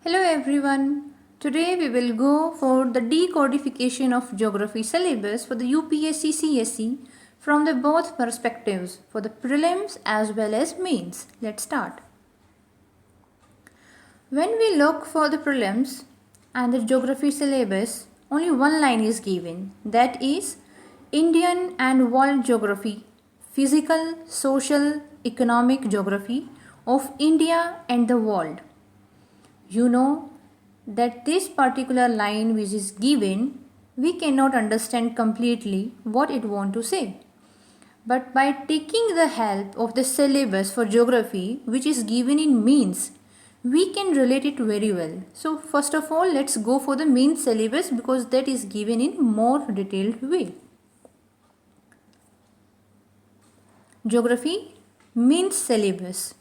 Hello everyone. Today we will go for the decodification of geography syllabus for the UPSC CSE from the both perspectives for the prelims as well as mains. Let's start. When we look for the prelims and the geography syllabus, only one line is given, that is Indian and world geography, physical, social, economic geography of India and the world. You know that this particular line which is given, we cannot understand completely what it want to say. But by taking the help of the syllabus for geography which is given in means, we can relate it very well. So first of all, let's go for the main syllabus because that is given in more detailed way. Geography means syllabus.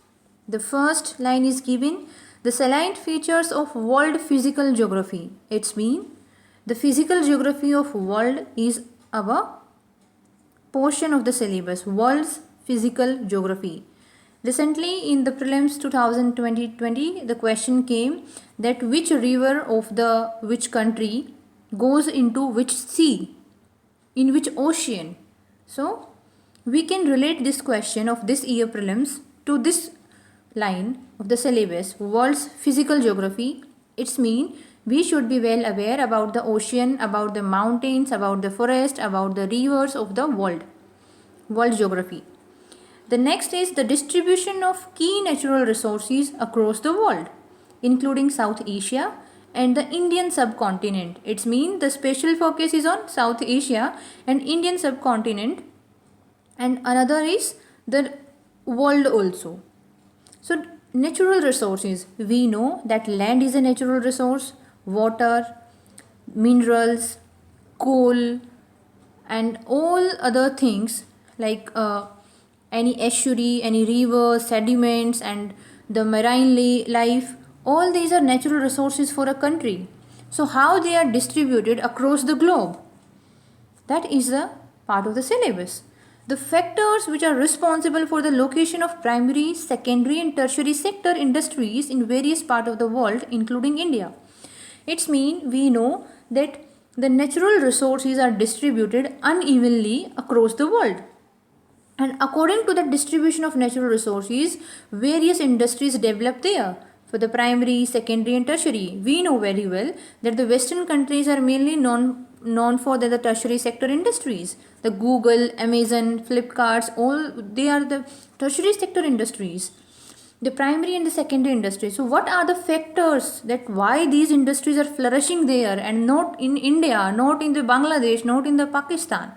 The first line is given the salient features of world physical geography. It's mean the physical geography of world is our portion of the syllabus, world's physical geography. Recently in the prelims 2020, the question came that which river of the which country goes into which sea, in which ocean. So we can relate this question of this year prelims to this line of the syllabus, world's physical geography. It's mean we should be well aware about the ocean, about the mountains, about the forest, about the rivers of the world geography. The next is the distribution of key natural resources across the world, including South Asia and the Indian subcontinent. It's mean the special focus is on South Asia and Indian subcontinent, and another is the world also. So natural resources, we know that land is a natural resource, water, minerals, coal and all other things like any estuary, any river, sediments and the marine life, all these are natural resources for a country. So how they are distributed across the globe, that is a part of the syllabus. The factors which are responsible for the location of primary, secondary and tertiary sector industries in various parts of the world including India. It's mean we know that the natural resources are distributed unevenly across the world. And according to the distribution of natural resources, various industries develop there. For the primary, secondary and tertiary, we know very well that the Western countries are mainly known for the tertiary sector industries. The Google, Amazon, Flipkarts, all they are the tertiary sector industries. The primary and the secondary industries. So what are the factors that why these industries are flourishing there and not in India, not in the Bangladesh, not in the Pakistan?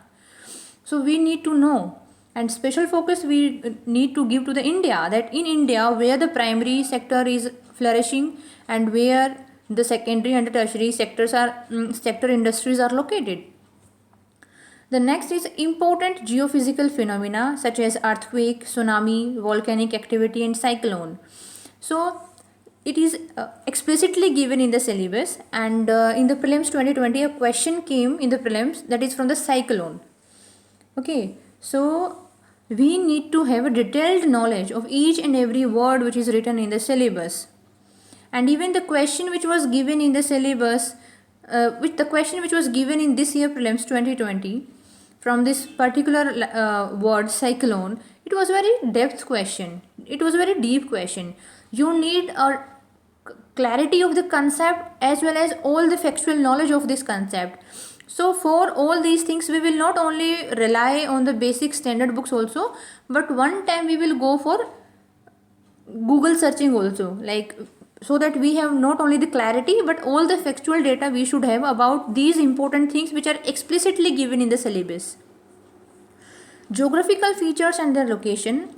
So we need to know, and special focus we need to give to the India, that in India where the primary sector is flourishing and where the secondary and the tertiary sectors are sector industries are located. The next is important geophysical phenomena such as earthquake, tsunami, volcanic activity and cyclone. So it is explicitly given in the syllabus, and in the prelims 2020 a question came in the prelims that is from the cyclone. Okay, so we need to have a detailed knowledge of each and every word which is written in the syllabus. And even the question which was given in the syllabus, the question which was given in this year prelims 2020 from this particular word cyclone, it was very depth question. It was a very deep question. You need a clarity of the concept as well as all the factual knowledge of this concept. So for all these things we will not only rely on the basic standard books also, but one time we will go for Google searching also, like so that we have not only the clarity but all the factual data we should have about these important things which are explicitly given in the syllabus. Geographical features and their location.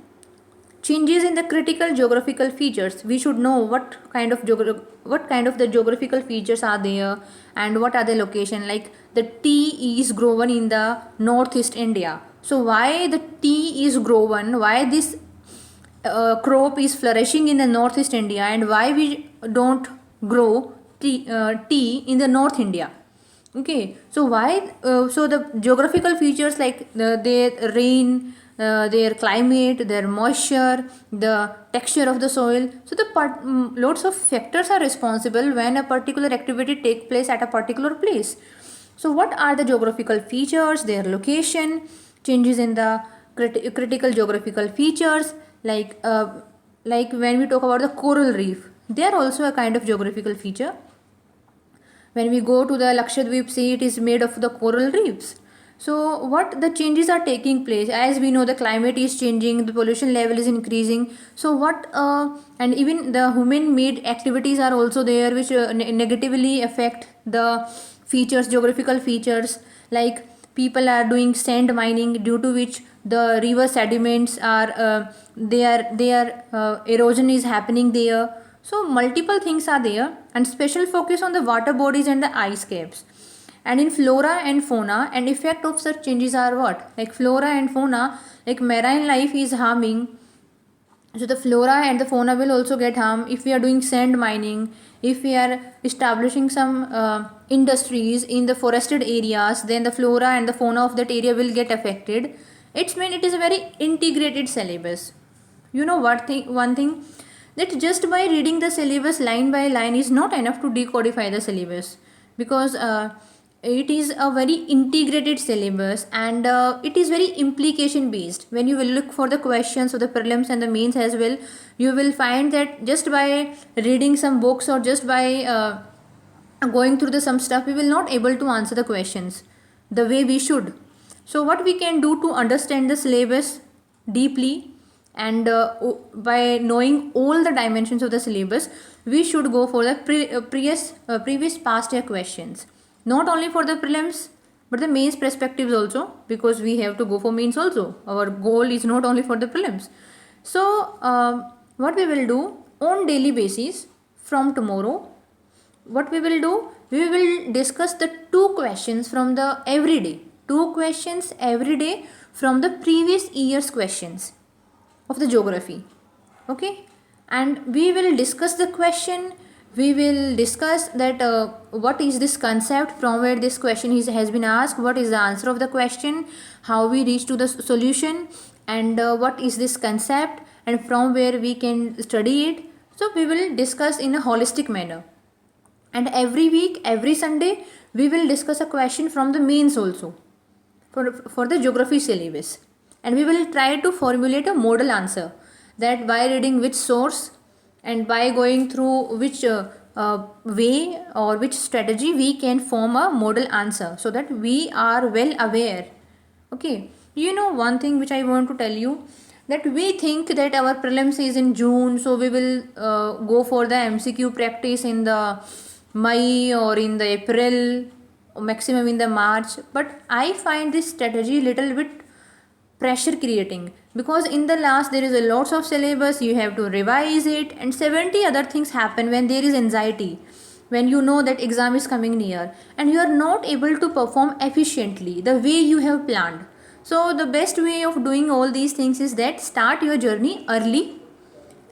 Changes in the critical geographical features. We should know what kind of the geographical features are there and what are the location. Like the tea is grown in the northeast India. So why the tea is grown? Why this crop is flourishing in the northeast India, and why we don't grow tea in the north India? Okay, so why so the geographical features like the rain, their climate, their moisture, the texture of the soil. So lots of factors are responsible when a particular activity take place at a particular place. So what are the geographical features, their location, changes in the critical geographical features, like when we talk about the coral reef, they are also a kind of geographical feature. When we go to the Lakshadweep Sea, it is made of the coral reefs. So what the changes are taking place? As we know, the climate is changing, the pollution level is increasing. So and even the human-made activities are also there, which negatively affect the geographical features. Like people are doing sand mining, due to which the river sediments are erosion is happening there. So multiple things are there, and special focus on the water bodies and the ice caps. And in flora and fauna, and effect of such changes are what? Like flora and fauna, like marine life is harming. So the flora and the fauna will also get harmed if we are doing sand mining, if we are establishing some industries in the forested areas, then the flora and the fauna of that area will get affected. It is a very integrated syllabus. You know one thing, that just by reading the syllabus line by line is not enough to decodify the syllabus, because it is a very integrated syllabus, and it is very implication based. When you will look for the questions of the prelims and the mains as well, you will find that just by reading some books or just by going through some stuff, we will not able to answer the questions the way we should. So what we can do to understand the syllabus deeply, and by knowing all the dimensions of the syllabus, we should go for the previous past year questions, not only for the prelims but the mains perspectives also, because we have to go for mains also. Our goal is not only for the prelims. So what we will do on daily basis from tomorrow, what we will do, we will discuss the two questions from the two questions every day from the previous year's questions of the geography. Okay, and we will discuss the question. We will discuss that what is this concept, from where this question has been asked, what is the answer of the question, how we reach to the solution, and what is this concept, and from where we can study it. So we will discuss in a holistic manner. And every week, every Sunday, we will discuss a question from the mains also for the geography syllabus. And we will try to formulate a model answer, that by reading which source and by going through which way or which strategy we can form a model answer, so that we are well aware. Okay, you know one thing which I want to tell you, that we think that our prelims is in June, so we will go for the MCQ practice in the May or in the April, or maximum in the March. But I find this strategy little bit pressure creating, because in the last there is a lots of syllabus, you have to revise it, and 70 other things happen when there is anxiety, when you know that exam is coming near and you are not able to perform efficiently the way you have planned. So the best way of doing all these things is that start your journey early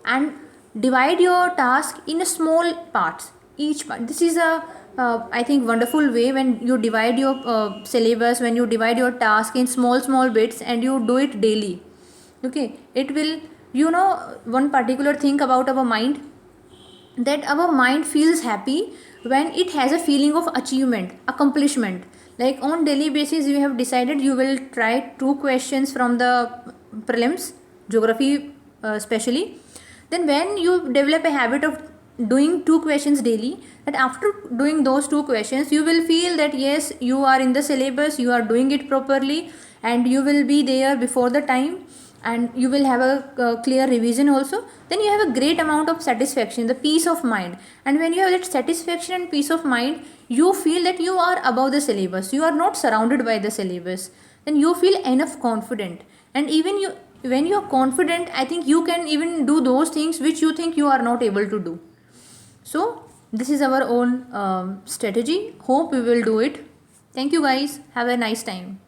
and divide your task in small parts, each part. This is a I think wonderful way, when you divide your syllabus, when you divide your task in small bits and you do it daily. Okay, it will, you know, one particular thing about our mind, that our mind feels happy when it has a feeling of achievement, accomplishment. Like on daily basis, you have decided you will try 2 questions from the prelims, geography especially. Then when you develop a habit of doing 2 questions daily, that after doing those 2 questions, you will feel that yes, you are in the syllabus, you are doing it properly, and you will be there before the time, and you will have a clear revision also. Then you have a great amount of satisfaction, the peace of mind. And when you have that satisfaction and peace of mind, you feel that you are above the syllabus, you are not surrounded by the syllabus. Then you feel enough confident, and even you, when you are confident, I think you can even do those things which you think you are not able to do. So this is our own strategy. Hope we will do it. Thank you guys. Have a nice time.